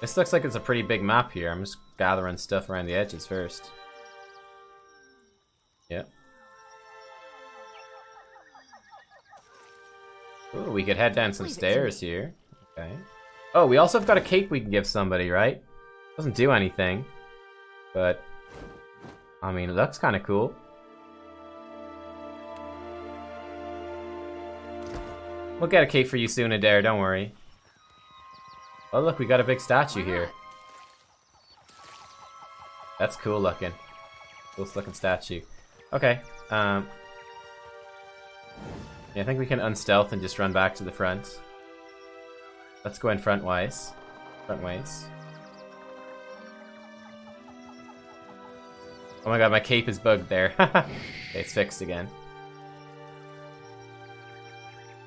This looks like it's a pretty big map here. I'm just gathering stuff around the edges first. Yep. Ooh, we could head down some stairs here. Okay. Oh, we also have got a cape we can give somebody, right? Doesn't do anything. But, I mean, it looks kind of cool. We'll get a cape for you soon, Adair, don't worry. Oh, look, we got a big statue here. That's cool looking. Cool looking statue. Okay, yeah, I think we can unstealth and just run back to the front. Let's go in front-wise. Front-ways. Oh my god, my cape is bugged there. Okay, it's fixed again.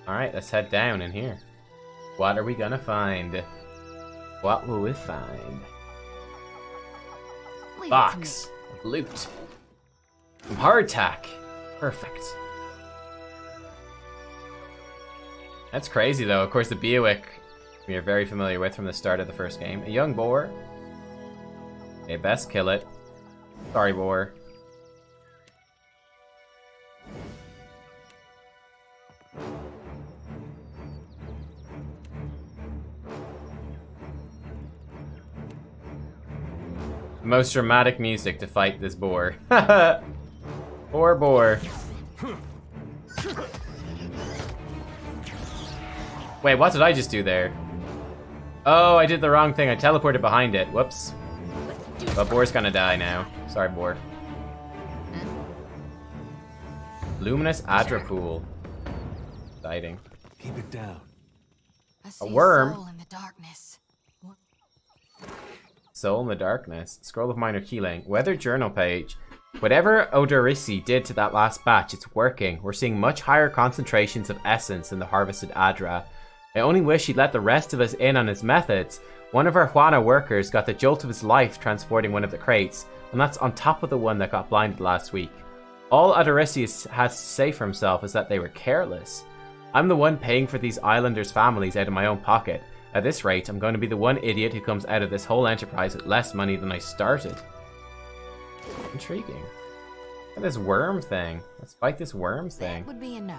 Alright, let's head down in here. What are we gonna find? What will we find? Box of loot. Some hardtack. Perfect. That's crazy though. Of course, the Beowick we are very familiar with from the start of the first game. A young boar. Okay, best kill it. Sorry, boar. The most dramatic music to fight this boar. Poor boar. Wait, what did I just do there? Oh, I did the wrong thing. I teleported behind it. Whoops. But boar's gonna die now. Sorry, boar. Luminous Adra pool. Exciting. Keep it down. A worm. Soul in the darkness. Soul in the darkness. Scroll of minor healing. Weather journal page. Whatever Odorisi did to that last batch, it's working. We're seeing much higher concentrations of essence in the harvested Adra. I only wish he'd let the rest of us in on his methods. One of our Juana workers got the jolt of his life transporting one of the crates, and that's on top of the one that got blinded last week. All Odorisi has to say for himself is that they were careless. I'm the one paying for these islanders' families out of my own pocket. At this rate, I'm going to be the one idiot who comes out of this whole enterprise with less money than I started. Intriguing. Look at this worm thing. Let's fight this worm thing. That would be a no.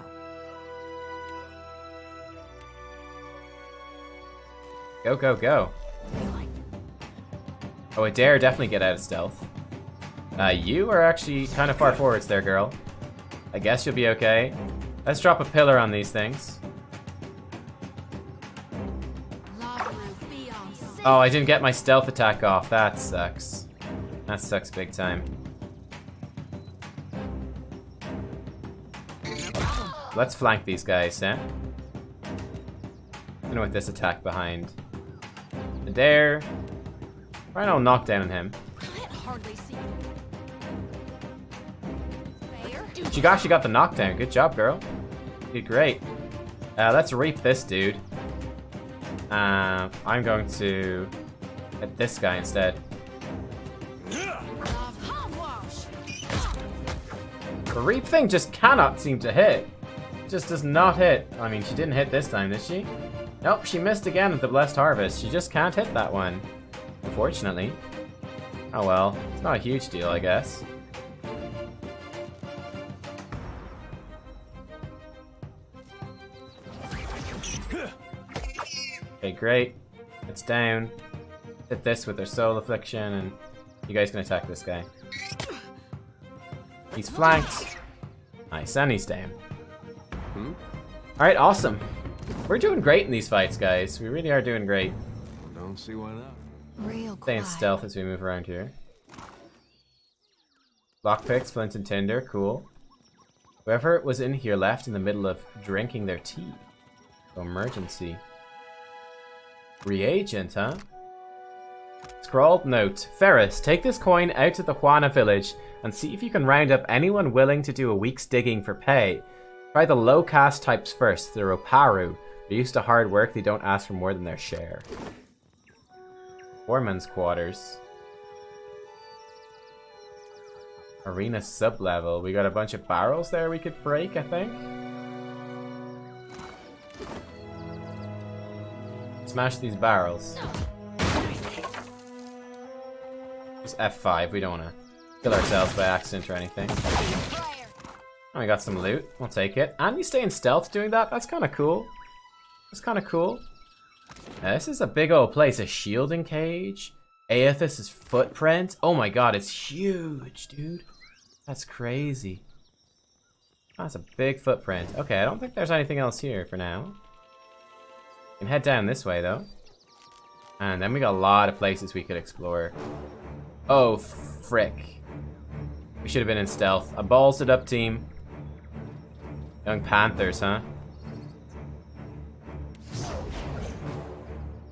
Go, go, go. Oh, I dare definitely get out of stealth. You are actually kind of far forwards there, girl. I guess you'll be okay. Let's drop a pillar on these things. Oh, I didn't get my stealth attack off. That sucks. That sucks big time. Let's flank these guys, eh? You know, with this attack behind. There. Right, I'll knock down on him. She actually got the knockdown. Good job, girl. You did great. Let's reap this dude. I'm going to hit this guy instead. The reap thing just cannot seem to hit. Just does not hit. I mean, she didn't hit this time, did she? Nope, she missed again with the Blessed Harvest. She just can't hit that one. Unfortunately. Oh well, it's not a huge deal, I guess. Okay, great. It's down. Hit this with their Soul Affliction, and you guys can attack this guy. He's flanked. Nice, and he's down. Alright, awesome. We're doing great in these fights, guys. We really are doing great. Don't see why not. Real Stay in quiet. stealth as we move around here. Lockpicks, flint and tinder, cool. Whoever was in here left in the middle of drinking their tea. Emergency. Reagent, huh? Scrawled note. Ferris, take this coin out to the Juana village and see if you can round up anyone willing to do a week's digging for pay. Try the low caste types first, the Roparu. They're used to hard work, they don't ask for more than their share. Foreman's quarters. Arena sub-level. We got a bunch of barrels there we could break, I think. Smash these barrels. Just F5. We don't want to kill ourselves by accident or anything. Oh, we got some loot. We'll take it. And we stay in stealth doing that. That's kind of cool. That's kind of cool. This is a big old place. A shielding cage. Aethys' footprint. Oh my god, it's huge, dude. That's crazy. That's a big footprint. Okay, I don't think there's anything else here for now. We can head down this way, though. And then we got a lot of places we could explore. Oh, frick. We should have been in stealth. A ballsed up team. Young Panthers, huh?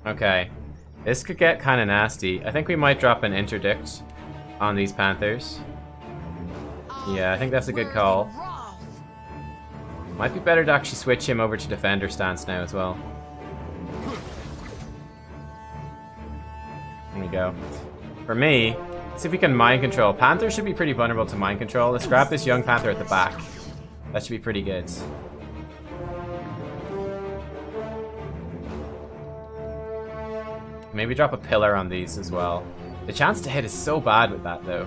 Okay. This could get kind of nasty. I think we might drop an interdict on these Panthers. Yeah, I think that's a good call. Might be better to actually switch him over to defender stance now as well. There we go. For me, see if we can mind control. Panthers should be pretty vulnerable to mind control. Let's grab this young Panther at the back. That should be pretty good. Maybe drop a pillar on these as well. The chance to hit is so bad with that, though.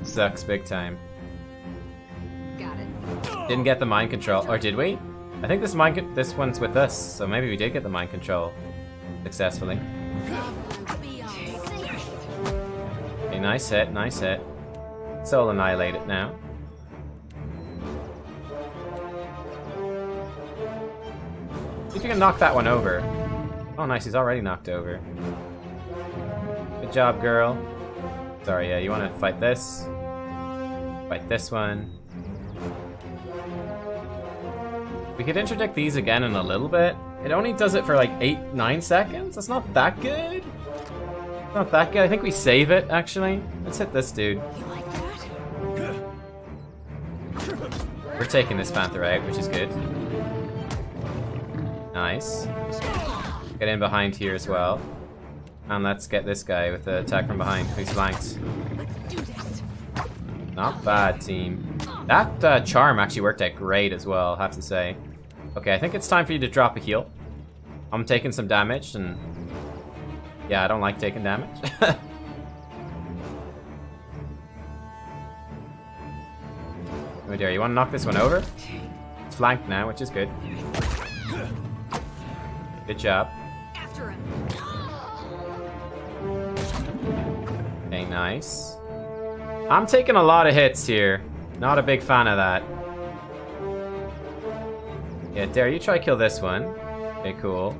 Sucks big time. Got it. Didn't get the mind control. Or did we? I think this one's with us, so maybe we did get the mind control successfully. Okay, nice hit, nice hit. Soul annihilate it now. See if you can knock that one over. Oh nice, he's already knocked over. Good job, girl. Sorry, yeah, you want to fight this? Fight this one. We could interdict these again in a little bit. It only does it for like 8-9 seconds. That's not that good. Not that good. I think we save it, actually. Let's hit this dude. You like that? We're taking this Panther out, which is good. Nice. Get in behind here as well. And let's get this guy with the attack from behind. He's flanked. Let's do this. Not bad, team. That charm actually worked out great as well, I have to say. Okay, I think it's time for you to drop a heal. I'm taking some damage, and yeah, I don't like taking damage. Oh dear, you want to knock this one over? It's flanked now, which is good. Good job. After him. Okay, nice. I'm taking a lot of hits here. Not a big fan of that. Yeah, Dare, you try kill this one. Okay, cool.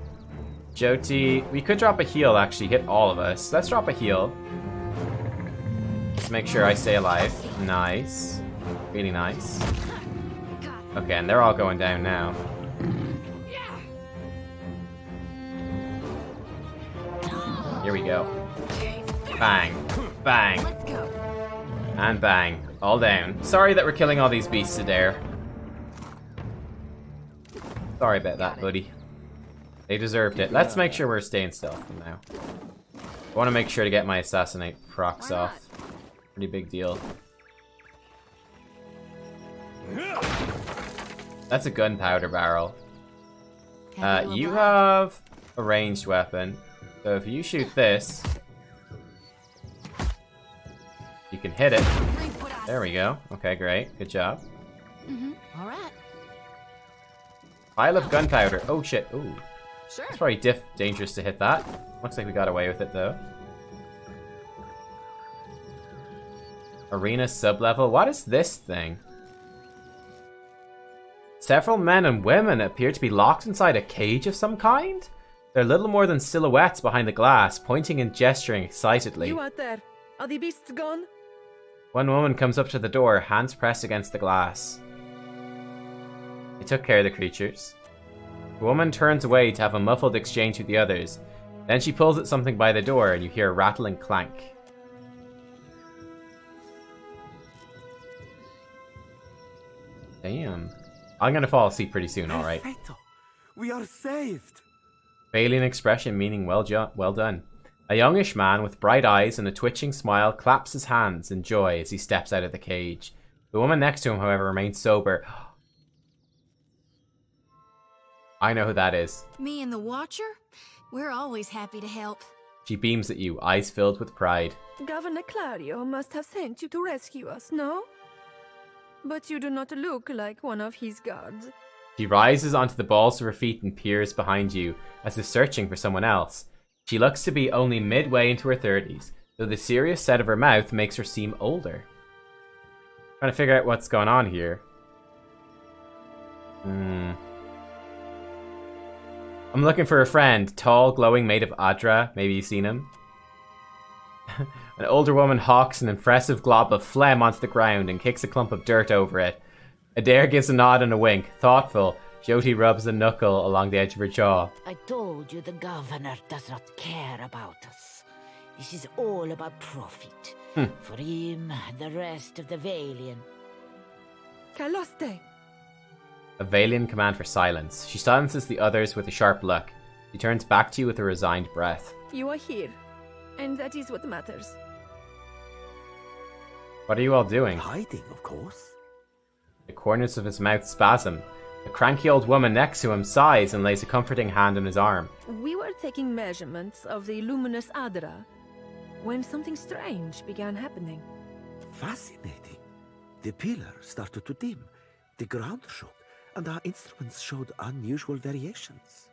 Jyoti, we could drop a heal actually, hit all of us. Let's drop a heal. Let's make sure I stay alive. Nice. Really nice. Okay, and they're all going down now. Here we go. Bang. Bang. Let's go. And bang. All down. Sorry that we're killing all these beasts of Dare. Sorry about that, buddy. They deserved it. Let's make sure we're staying stealth from now. I want to make sure to get my assassinate procs off. Pretty big deal. That's a gunpowder barrel. You have a ranged weapon. So if you shoot this, you can hit it. There we go. Okay, great. Good job. All right. Pile of gunpowder. Oh shit. Ooh. Sure. It's probably dangerous to hit that. Looks like we got away with it though. Arena sublevel. What is this thing? Several men and women appear to be locked inside a cage of some kind. They're little more than silhouettes behind the glass, pointing and gesturing excitedly. You out there? Are the beasts gone? One woman comes up to the door, hands pressed against the glass. They took care of the creatures. The woman turns away to have a muffled exchange with the others. Then she pulls at something by the door and you hear a rattling clank. Damn. I'm gonna fall asleep pretty soon, alright. Perfetto. We are saved. Alien expression meaning well done. A youngish man with bright eyes and a twitching smile claps his hands in joy as he steps out of the cage. The woman next to him, however, remains sober. I know who that is. Me and the Watcher? We're always happy to help. She beams at you, eyes filled with pride. Governor Clario must have sent you to rescue us, no? But you do not look like one of his guards. She rises onto the balls of her feet and peers behind you, as if searching for someone else. She looks to be only midway into her 30s, though the serious set of her mouth makes her seem older. Trying to figure out what's going on here. I'm looking for a friend, tall, glowing, made of Adra. Maybe you've seen him. An older woman hawks an impressive glob of phlegm onto the ground and kicks a clump of dirt over it. Adair gives a nod and a wink. Thoughtful, Jyoti rubs a knuckle along the edge of her jaw. I told you the governor does not care about us. This is all about profit. For him, the rest of the Valian. Caloste! A Valian command for silence. She silences the others with a sharp look. She turns back to you with a resigned breath. You are here, and that is what matters. What are you all doing? Hiding, of course. The corners of his mouth spasm. The cranky old woman next to him sighs and lays a comforting hand on his arm. We were taking measurements of the luminous Adra when something strange began happening. Fascinating. The pillar started to dim, the ground shook, and our instruments showed unusual variations.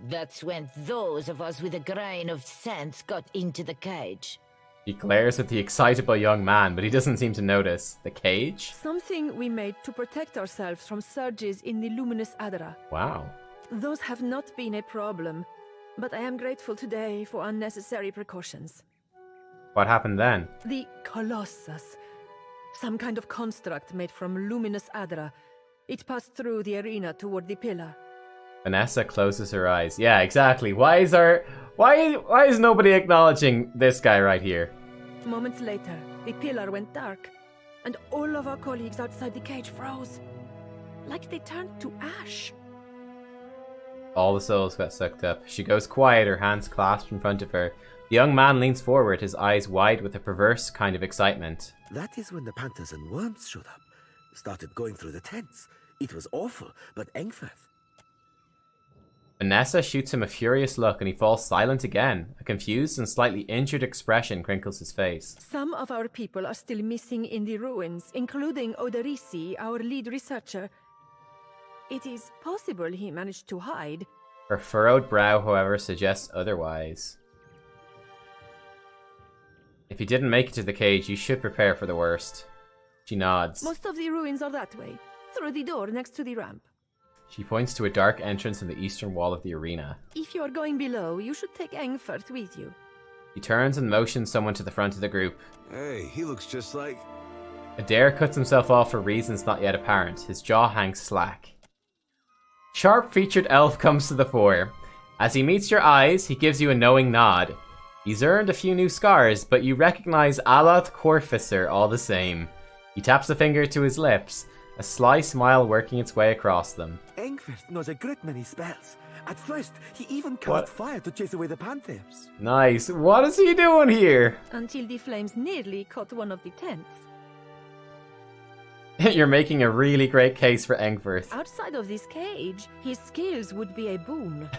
That's when those of us with a grain of sense got into the cage. He glares at the excitable young man, but he doesn't seem to notice. The cage? Something we made to protect ourselves from surges in the luminous Adra. Wow. Those have not been a problem, but I am grateful today for unnecessary precautions. What happened then? The Colossus. Some kind of construct made from luminous Adra. It passed through the arena toward the pillar. Vanessa closes her eyes. Yeah, exactly. Why is nobody acknowledging this guy right here? Moments later, the pillar went dark, and all of our colleagues outside the cage froze. Like they turned to ash. All the souls got sucked up. She goes quiet, her hands clasped in front of her. The young man leans forward, his eyes wide with a perverse kind of excitement. That is when the panthers and worms showed up. Started going through the tents. It was awful, but Engfirth. Vanessa shoots him a furious look and he falls silent again. A confused and slightly injured expression crinkles his face. Some of our people are still missing in the ruins, including Oderisi, our lead researcher. It is possible he managed to hide. Her furrowed brow, however, suggests otherwise. If he didn't make it to the cage, you should prepare for the worst. She nods. Most of the ruins are that way, through the door next to the ramp. She points to a dark entrance in the eastern wall of the arena. If you are going below, you should take Engfirth with you. He turns and motions someone to the front of the group. Hey, he looks just like... Adair cuts himself off for reasons not yet apparent. His jaw hangs slack. Sharp-featured elf comes to the fore. As he meets your eyes, he gives you a knowing nod. He's earned a few new scars, but you recognize Alath Corficer all the same. He taps a finger to his lips, a sly smile working its way across them. Engfirth knows a great many spells. At first, he even cast What? fire to chase away the panthers. Nice. What is he doing here? Until the flames nearly caught one of the tents. You're making a really great case for Engfirth. Outside of this cage, his skills would be a boon.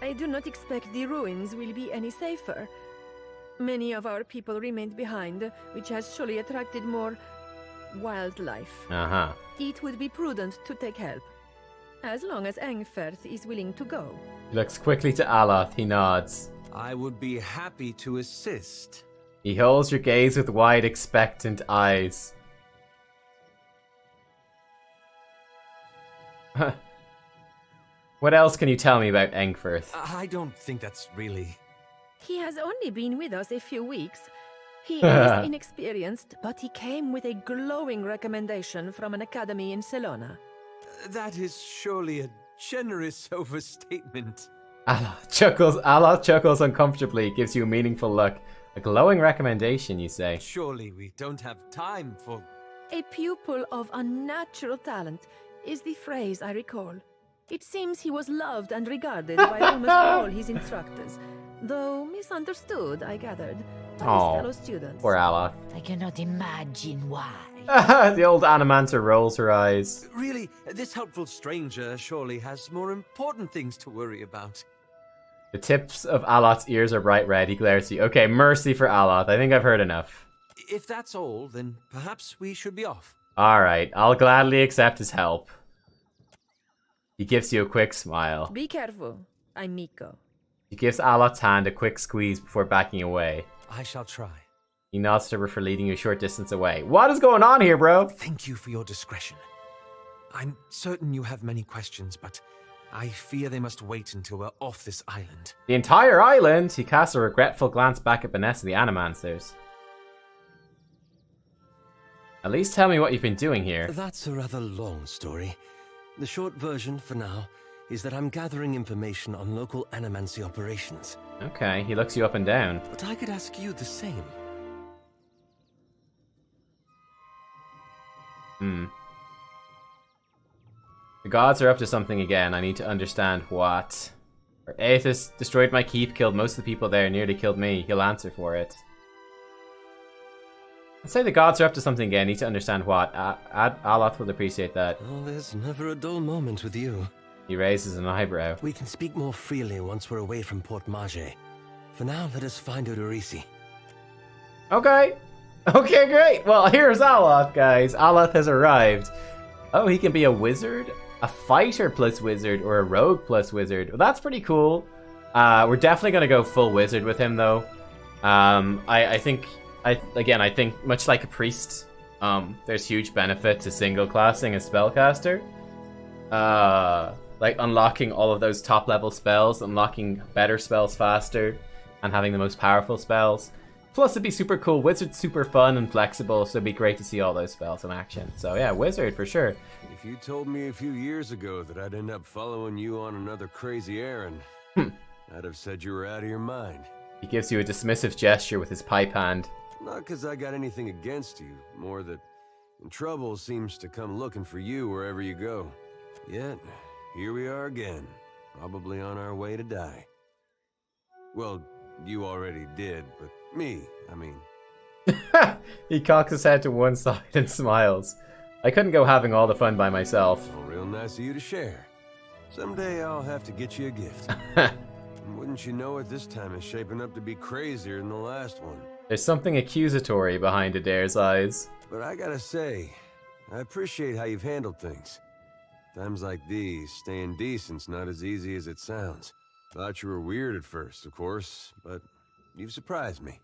I do not expect the ruins will be any safer. Many of our people remained behind, which has surely attracted more wildlife. Uh-huh. It would be prudent to take help, as long as Engfirth is willing to go. He looks quickly to Alath. He nods. I would be happy to assist. He holds your gaze with wide, expectant eyes. What else can you tell me about Engfirth? I don't think that's really... He has only been with us a few weeks. He is inexperienced, but he came with a glowing recommendation from an academy in Celona. That is surely a generous overstatement. Alath chuckles uncomfortably, gives you a meaningful look. A glowing recommendation, you say. Surely we don't have time for... A pupil of unnatural talent is the phrase I recall. It seems he was loved and regarded by almost all his instructors, though misunderstood, I gathered, by his fellow students. Poor Alath. I cannot imagine why. The old Animancer rolls her eyes. Really, this helpful stranger surely has more important things to worry about. The tips of Aloth's ears are bright red. He glares at you. Okay, mercy for Aloth. I think I've heard enough. If that's all, then perhaps we should be off. Alright, I'll gladly accept his help. He gives you a quick smile. Be careful. I'm Miko. He gives Aloth's hand a quick squeeze before backing away. I shall try. He nods to her for leading you a short distance away. What is going on here, bro? Thank you for your discretion. I'm certain you have many questions, but I fear they must wait until we're off this island. The entire island? He casts a regretful glance back at Vanessa and the Animancers. At least tell me what you've been doing here. That's a rather long story. The short version, for now, is that I'm gathering information on local animancy operations. Okay, he looks you up and down. But I could ask you the same. The gods are up to something again. I need to understand what. Aethys destroyed my keep, killed most of the people there, nearly killed me. He'll answer for it. I'd say the gods are up to something again. I need to understand what. Aloth will appreciate that. Oh, there's never a dull moment with you. He raises an eyebrow. We can speak more freely once we're away from Port Mage. For now, let us find Odorisi. Okay. Okay, great. Well, here's Aloth, guys. Aloth has arrived. Oh, he can be a wizard, a fighter plus wizard, or a rogue plus wizard. Well, that's pretty cool. We're definitely going to go full wizard with him, though. I think much like a priest, there's huge benefit to single classing a spellcaster. Like unlocking all of those top level spells, unlocking better spells faster, and having the most powerful spells. Plus, it'd be super cool. Wizard's super fun and flexible, so it'd be great to see all those spells in action. So yeah, wizard for sure. If you told me a few years ago that I'd end up following you on another crazy errand, I'd have said you were out of your mind. He gives you a dismissive gesture with his pipe hand. Not because I got anything against you, more that trouble seems to come looking for you wherever you go. Yet, here we are again, probably on our way to die. Well, you already did, but me, I mean. He cocks his head to one side and smiles. I couldn't go having all the fun by myself. Well, real nice of you to share. Someday I'll have to get you a gift. Wouldn't you know it, this time is shaping up to be crazier than the last one. There's something accusatory behind Adair's eyes. But I gotta say, I appreciate how you've handled things. Times like these, staying decent's not as easy as it sounds. Thought you were weird at first, of course, but you've surprised me.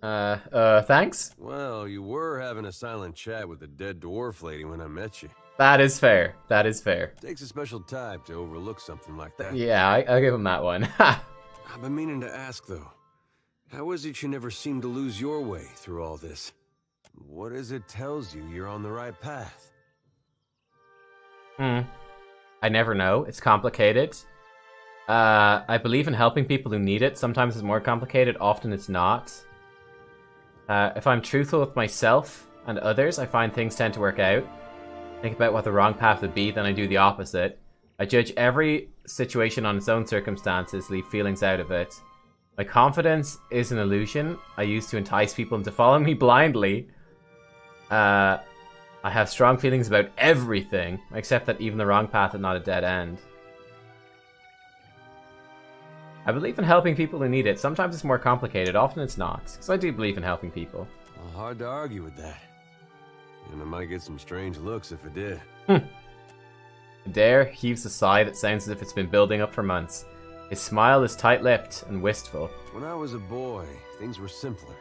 Thanks? Well, you were having a silent chat with the dead dwarf lady when I met you. That is fair. That is fair. Takes a special type to overlook something like that. Yeah, I'll give him that one. I've been meaning to ask, though. How is it you never seem to lose your way through all this? What is it tells you you're on the right path? I never know. It's complicated. I believe in helping people who need it. Sometimes it's more complicated, often it's not. If I'm truthful with myself and others, I find things tend to work out. Think about what the wrong path would be, then I do the opposite. I judge every situation on its own circumstances, leave feelings out of it. My confidence is an illusion I use to entice people into following me blindly. I have strong feelings about everything, except that even the wrong path is not a dead end. I believe in helping people who need it. Sometimes it's more complicated, often it's not. Because I do believe in helping people. Well, hard to argue with that. And I might get some strange looks if I did. Adair heaves a sigh that sounds as if it's been building up for months. His smile is tight-lipped and wistful. When I was a boy, things were simpler.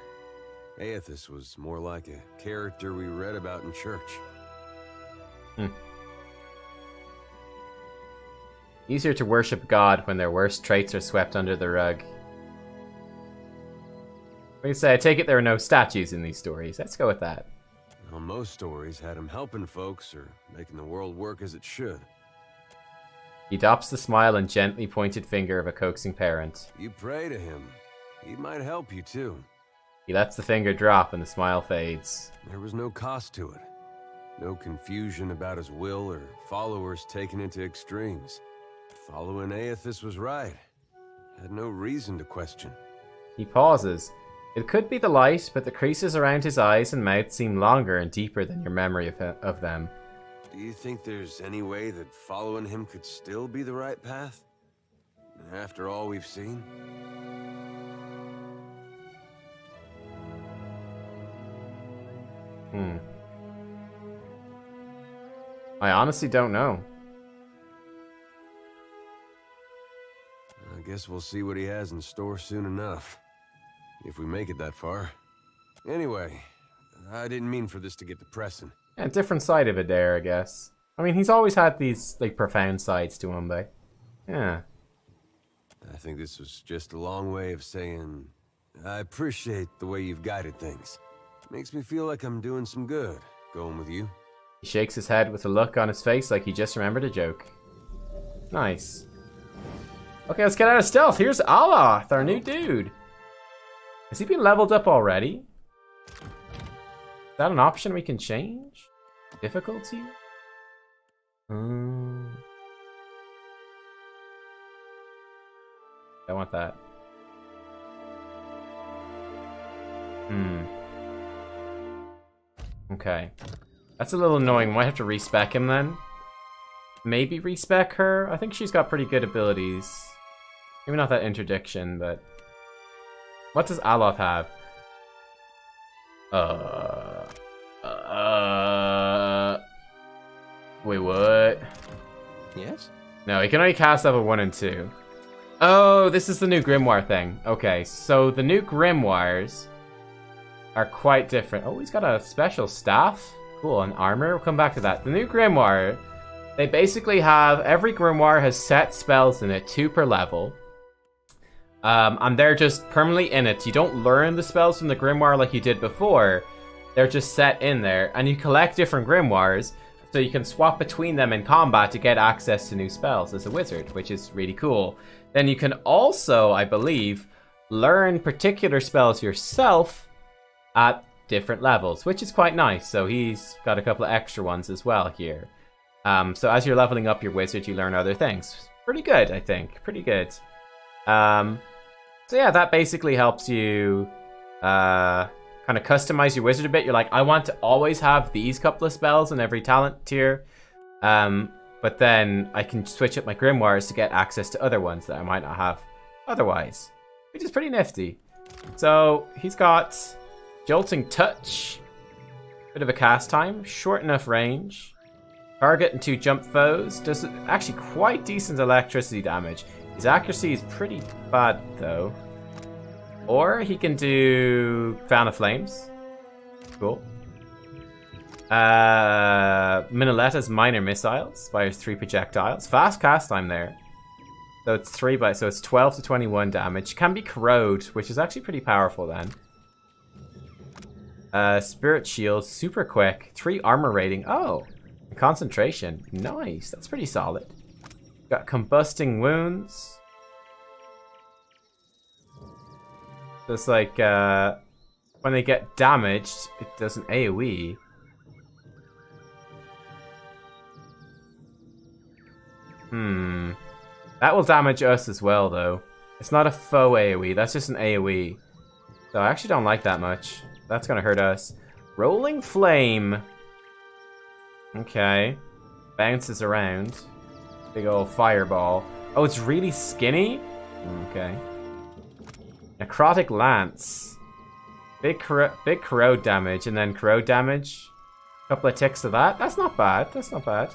Aethys was more like a character we read about in church. Easier to worship God when their worst traits are swept under the rug. What do you say? I take it there are no statues in these stories. Let's go with that. Well, most stories had him helping folks or making the world work as it should. He adopts the smile and gently pointed finger of a coaxing parent. You pray to him. He might help you too. He lets the finger drop and the smile fades. There was no cost to it. No confusion about his will or followers taken into extremes. Following Aethys was right. Had no reason to question. He pauses. It could be the light, but the creases around his eyes and mouth seem longer and deeper than your memory of them. Do you think there's any way that following him could still be the right path? After all we've seen? I honestly don't know. I guess we'll see what he has in store soon enough. If we make it that far. Anyway, I didn't mean for this to get depressing. Yeah, different side of it there, I guess. I mean, he's always had these, like, profound sides to him, but... Yeah. I think this was just a long way of saying... I appreciate the way you've guided things. Makes me feel like I'm doing some good, going with you. He shakes his head with a look on his face like he just remembered a joke. Nice. Okay, let's get out of stealth. Here's Aloth, our new dude. Has he been leveled up already? Is that an option we can change? Difficulty? I want that. Okay. That's a little annoying. Might have to respec him then. Maybe respec her? I think she's got pretty good abilities. Maybe not that interdiction, but... What does Aloth have? Wait, what? Yes? No, he can only cast level 1 and 2. Oh, this is the new Grimoire thing. Okay, so the new Grimoires are quite different. Oh, he's got a special staff. Cool, and armor. We'll come back to that. The new Grimoire, they basically have... Every Grimoire has set spells in it, 2 per level. And they're just permanently in it. You don't learn the spells from the Grimoire like you did before. They're just set in there. And you collect different Grimoires, so you can swap between them in combat to get access to new spells as a wizard, which is really cool. Then you can also, I believe, learn particular spells yourself at different levels, which is quite nice. So he's got a couple of extra ones as well here. So as you're leveling up your wizard, you learn other things. Pretty good, I think. Pretty good. So yeah, that basically helps you kind of customize your wizard a bit. You're like, I want to always have these couple of spells in every talent tier. But then I can switch up my Grimoires to get access to other ones that I might not have otherwise, which is pretty nifty. So he's got Jolting Touch, bit of a cast time, short enough range, target and 2 jump foes, does actually quite decent electricity damage. His accuracy is pretty bad though. Or he can do Fan of Flames. Cool. Minalette's Minor Missiles fires 3 projectiles. Fast cast time there. So it's so it's 12 to 21 damage. Can be Corrode, which is actually pretty powerful then. Spirit Shield, super quick. 3 armor rating. Oh, concentration. Nice. That's pretty solid. Got Combusting Wounds. So it's like when they get damaged, it does an AoE. That will damage us as well, though. It's not a faux AoE, that's just an AoE. So I actually don't like that much. That's gonna hurt us. Rolling Flame. Okay. Bounces around. Big old fireball. Oh, it's really skinny? Okay. Necrotic Lance. Big corrode damage, and then corrode damage. Couple of ticks of that. That's not bad. That's not bad.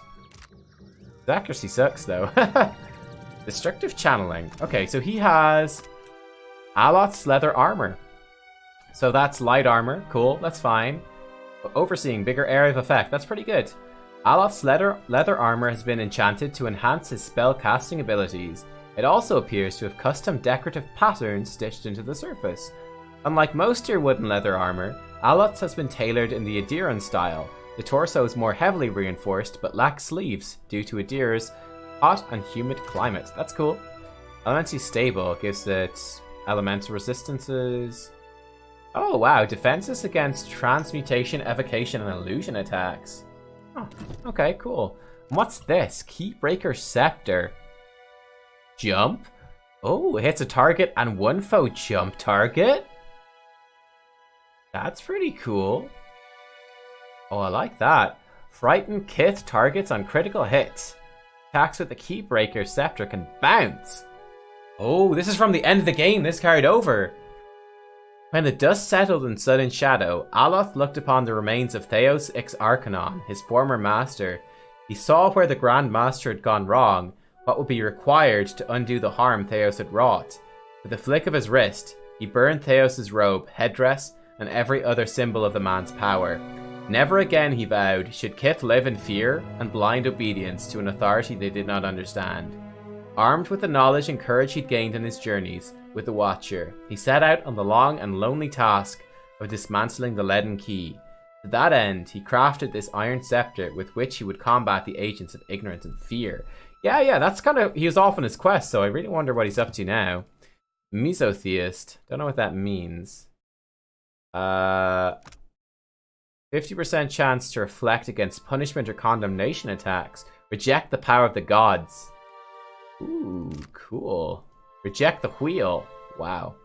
His accuracy sucks, though. Destructive Channeling. Okay, so he has Aloth's Leather Armor. So that's light armor. Cool, that's fine. Overseeing, bigger area of effect. That's pretty good. Aloth's leather armor has been enchanted to enhance his spell casting abilities. It also appears to have custom decorative patterns stitched into the surface. Unlike most your wooden leather armor, Aloth's has been tailored in the Adiran style. The torso is more heavily reinforced but lacks sleeves due to Adir's hot and humid climate. That's cool. Elementally stable, gives it elemental resistances. Oh wow, defenses against transmutation, evocation, and illusion attacks. Oh, okay, cool. What's this? Keybreaker Scepter. Jump? Oh, it hits a target and 1 foe jump target? That's pretty cool. Oh, I like that. Frightened Kith targets on critical hits. Attacks with the Keybreaker Scepter can bounce. Oh, this is from the end of the game. This carried over. When the dust settled in sudden shadow, Aloth looked upon the remains of Theos Ix Arcanon, his former master. He saw where the Grand Master had gone wrong, what would be required to undo the harm Theos had wrought. With a flick of his wrist, he burned Theos' robe, headdress, and every other symbol of the man's power. Never again, he vowed, should Kith live in fear and blind obedience to an authority they did not understand. Armed with the knowledge and courage he'd gained in his journeys with the Watcher, he set out on the long and lonely task of dismantling the Leaden Key. To that end, he crafted this iron scepter with which he would combat the agents of ignorance and fear. Yeah, that's kind of... He was off on his quest, so I really wonder what he's up to now. Mesotheist. Don't know what that means. 50% chance to reflect against punishment or condemnation attacks. Reject the power of the gods. Ooh, cool. Reject the wheel. Wow.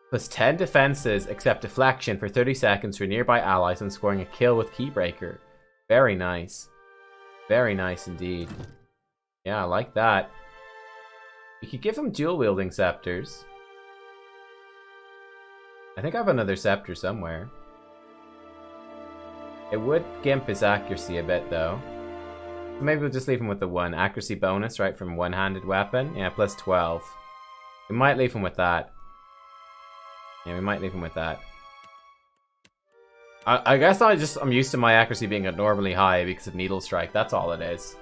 Plus 10 defenses except deflection for 30 seconds for nearby allies and scoring a kill with Keybreaker. Very nice. Very nice indeed. Yeah, I like that. We could give him dual wielding scepters. I think I have another scepter somewhere. It would gimp his accuracy a bit though. Maybe we'll just leave him with the 1 accuracy bonus, right, from one-handed weapon. Yeah, plus 12. We might leave him with that. Yeah, we might leave him with that. I guess I'm used to my accuracy being abnormally high because of Needle Strike. That's all it is.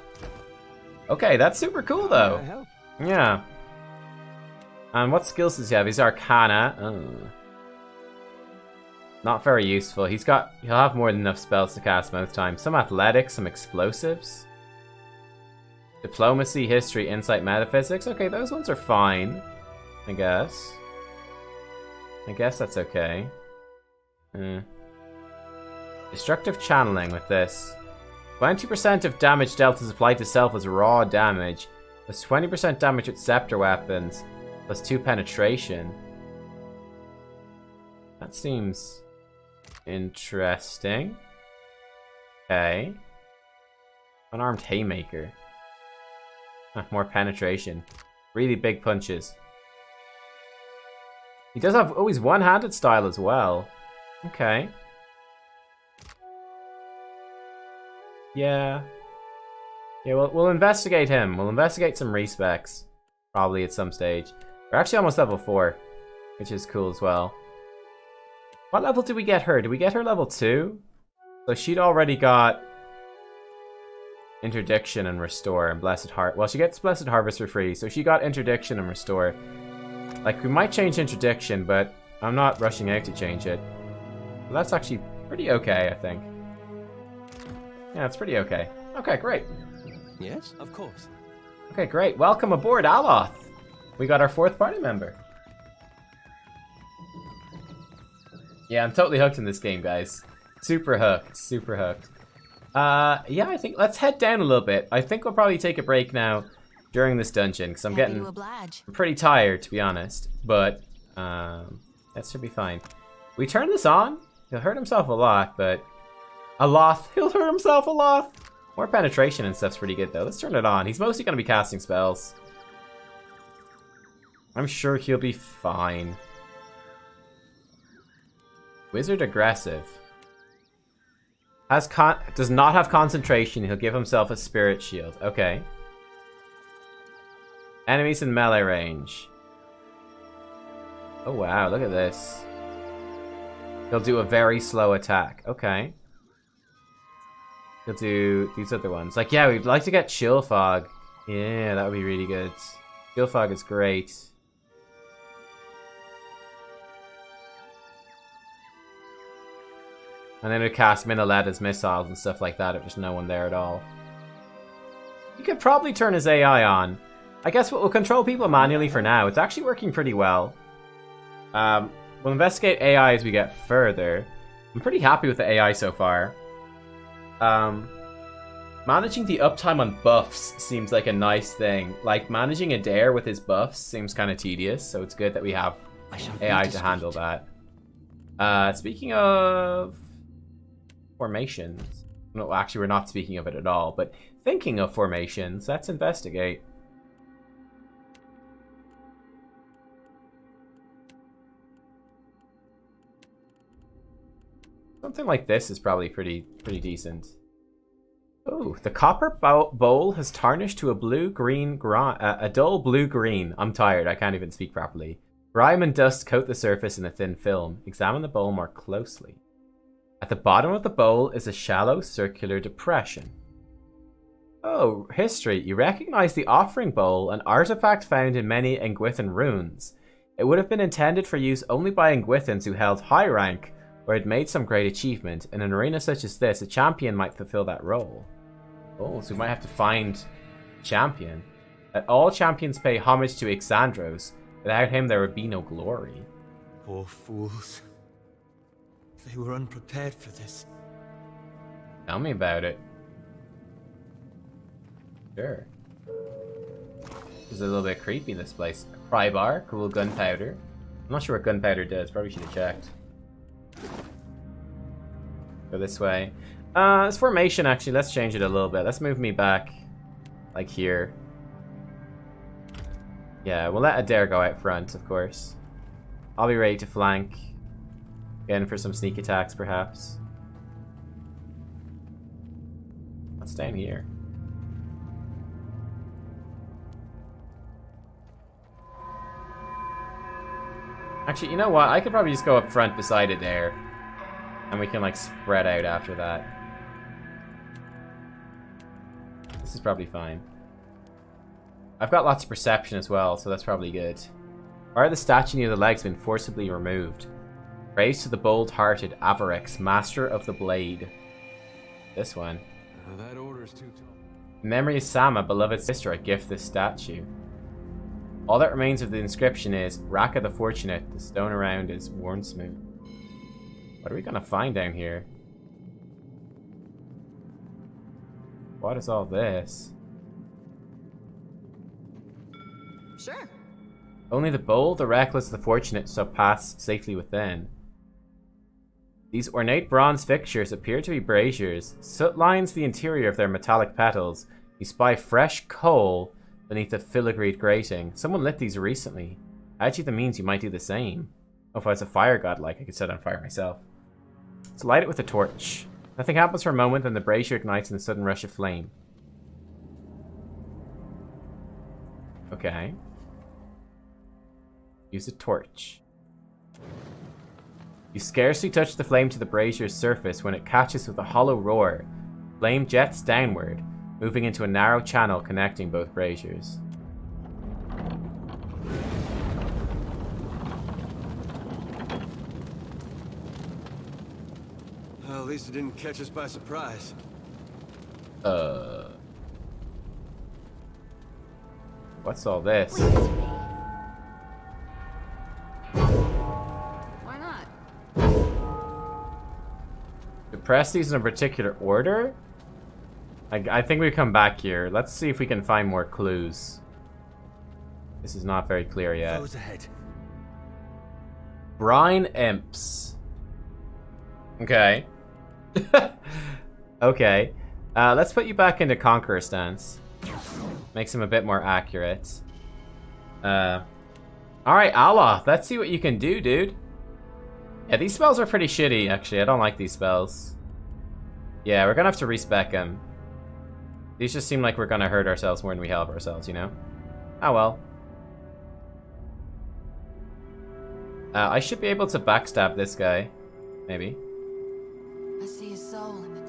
Okay, that's super cool though. Yeah. And what skills does he have? He's Arcana. Oh. Not very useful. He'll have more than enough spells to cast most times. Some athletics, some explosives. Diplomacy, history, insight, metaphysics. Okay, those ones are fine. I guess that's okay. Destructive channeling with this. 20% of damage dealt is applied to self as raw damage. Plus 20% damage with scepter weapons. Plus 2 penetration. That seems interesting. Okay. Unarmed haymaker. More penetration. Really big punches. He does have... Oh, he's one-handed style as well. Okay. Yeah. Yeah, we'll investigate him. We'll investigate some respecs. Probably at some stage. We're actually almost level 4. Which is cool as well. What level did we get her? Did we get her level 2? So she'd already got... Interdiction and Restore and Blessed Heart. Well, she gets Blessed Harvest for free, so she got Interdiction and Restore. Like, we might change Interdiction, but I'm not rushing out to change it. So that's actually pretty okay, I think. Yeah, it's pretty okay. Okay, great. Yes, of course. Okay, great. Welcome aboard, Aloth. We got our 4th party member. Yeah, I'm totally hooked in this game, guys. Super hooked. Super hooked. Yeah, I think let's head down a little bit. I think we'll probably take a break now during this dungeon because I'm getting pretty tired, to be honest. But that should be fine. We turn this on. He'll hurt himself a lot, but he'll hurt himself a lot. More penetration and stuff's pretty good though. Let's turn it on. He's mostly gonna be casting spells. I'm sure he'll be fine. Wizard aggressive. Does not have concentration. He'll give himself a spirit shield. Okay. Enemies in melee range. Oh wow, look at this. He'll do a very slow attack. Okay. He'll do these other ones. Like, yeah, we'd like to get Chill Fog. Yeah, that would be really good. Chill Fog is great. And then we cast Minalettas missiles and stuff like that if there's no one there at all. You could probably turn his AI on. I guess we'll control people manually for now. It's actually working pretty well. We'll investigate AI as we get further. I'm pretty happy with the AI so far. Managing the uptime on buffs seems like a nice thing. Like, managing Adair with his buffs seems kind of tedious, so it's good that we have AI to handle that. Speaking of... formations. No, actually, we're not speaking of it at all, but thinking of formations, let's investigate. Something like this is probably pretty decent. Oh, the copper bowl has tarnished to a blue-green, a dull blue-green. I'm tired, I can't even speak properly. Grime and dust coat the surface in a thin film. Examine the bowl more closely. At the bottom of the bowl is a shallow circular depression. Oh, history. You recognize the offering bowl, an artifact found in many Engwithan runes. It would have been intended for use only by Engwithans who held high rank or had made some great achievement. In an arena such as this, a champion might fulfill that role. Oh, so we might have to find a champion. That all champions pay homage to Ixandros. Without him, there would be no glory. Poor fools. They were unprepared for this. Tell me about it. Sure. This is a little bit creepy, this place. Pry bar, cool gunpowder. I'm not sure what gunpowder does. Probably should have checked. Go this way. This formation, actually, let's change it a little bit. Let's move me back, like here. Yeah, we'll let Adair go out front, of course. I'll be ready to flank. Again, for some sneak attacks, perhaps. What's down here? Actually, you know what? I could probably just go up front beside it there. And we can, like, spread out after that. This is probably fine. I've got lots of perception as well, so that's probably good. Why are the statue near the legs been forcibly removed? Praise to the bold-hearted Avarex, master of the blade. This one. That order's too tall. In memory of Sama, beloved sister, I gift this statue. All that remains of the inscription is, Raka the Fortunate, the stone around is worn smooth. What are we gonna find down here? What is all this? Sure. Only the bold, the reckless, the fortunate shall pass safely within. These ornate bronze fixtures appear to be braziers. Soot lines the interior of their metallic petals. You spy fresh coal beneath the filigreed grating. Someone lit these recently. Actually, that means you might do the same. Oh, if I was a fire godlike, I could set on fire myself. Let's light it with a torch. Nothing happens for a moment, then the brazier ignites in a sudden rush of flame. Okay. Use a torch. You scarcely touch the flame to the brazier's surface when it catches with a hollow roar. Flame jets downward, moving into a narrow channel connecting both braziers. Well, at least it didn't catch us by surprise. What's all this? Why not? To press these in a particular order? I think we come back here. Let's see if we can find more clues. This is not very clear yet. Foes ahead. Brine imps. Okay. Okay. Let's put you back into Conqueror stance. Makes him a bit more accurate. Alright, Aloth. Let's see what you can do, dude. Yeah, these spells are pretty shitty, actually. I don't like these spells. Yeah, we're gonna have to respec them. These just seem like we're gonna hurt ourselves more than we help ourselves, you know? Oh well. I should be able to backstab this guy. Maybe. I see a soul in the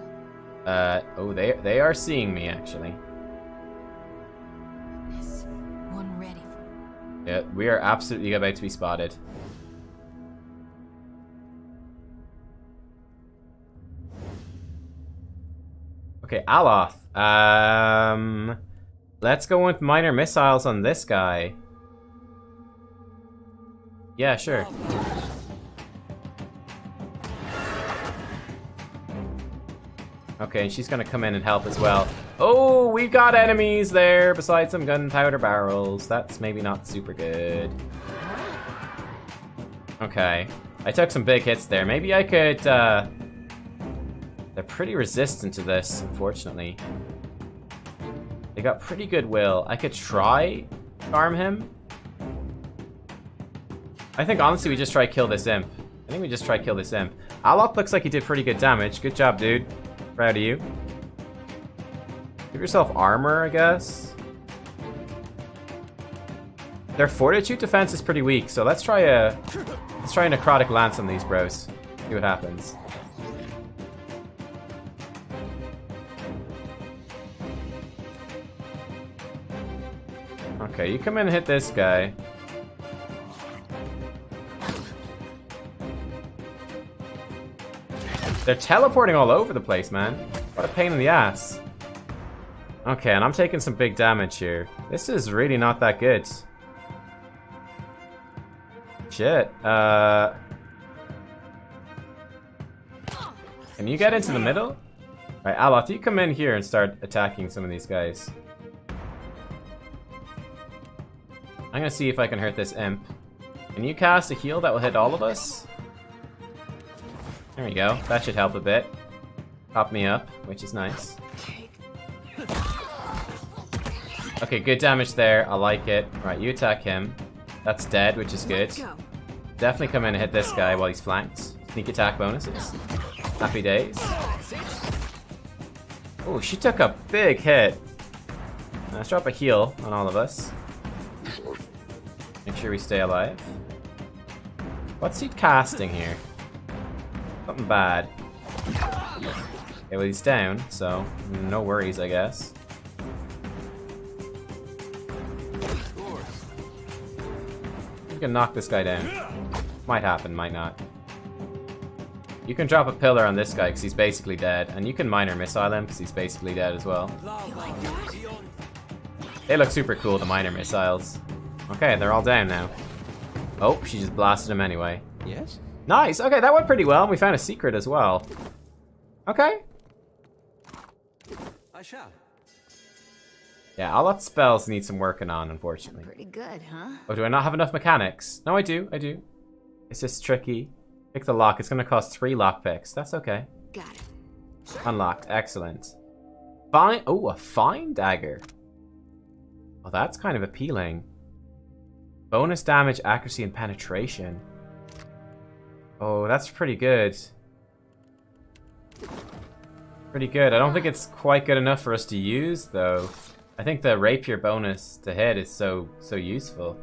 dark. Oh, they are seeing me, actually. Yes. One ready for. Yeah, we are absolutely about to be spotted. Okay, Aloth. Let's go with minor missiles on this guy. Yeah, sure. Okay, and she's gonna come in and help as well. Oh, we've got enemies there besides some gunpowder barrels. That's maybe not super good. Okay. I took some big hits there. Maybe I could, They're pretty resistant to this, unfortunately. They got pretty good will. I could try charm him. I think honestly we just try kill this imp. I think we just try kill this imp. Alok looks like he did pretty good damage. Good job, dude. Proud of you. Give yourself armor, I guess. Their fortitude defense is pretty weak, so let's try a necrotic lance on these bros. See what happens. Okay, you come in and hit this guy. They're teleporting all over the place, man. What a pain in the ass. Okay, and I'm taking some big damage here. This is really not that good. Shit. Can you get into the middle? Alright, Alot, you come in here and start attacking some of these guys. I'm gonna see if I can hurt this imp. Can you cast a heal that will hit all of us? There we go. That should help a bit. Pop me up, which is nice. Okay, good damage there. I like it. Right, you attack him. That's dead, which is good. Definitely come in and hit this guy while he's flanked. Sneak attack bonuses. Happy days. Oh, she took a big hit. Let's drop a heal on all of us. Make sure we stay alive. What's he casting here? Something bad. Okay, well he's down, so no worries, I guess. You can knock this guy down. Might happen, might not. You can drop a pillar on this guy because he's basically dead, and you can minor missile him because he's basically dead as well. They look super cool, the minor missiles. Okay, they're all down now. Oh, she just blasted him anyway. Yes? Nice. Okay, that went pretty well, and we found a secret as well. Okay. I shall. Yeah, a lot of spells need some working on, unfortunately. Pretty good, huh? Oh, do I not have enough mechanics? No, I do. I do. It's just tricky. Pick the lock. It's going to cost 3 lockpicks. That's okay. Got it. Unlocked. Excellent. Fine. Oh, a fine dagger. Oh, that's kind of appealing. Bonus damage, accuracy, and penetration. Oh, that's pretty good. Pretty good. I don't think it's quite good enough for us to use, though. I think the rapier bonus to hit is so useful.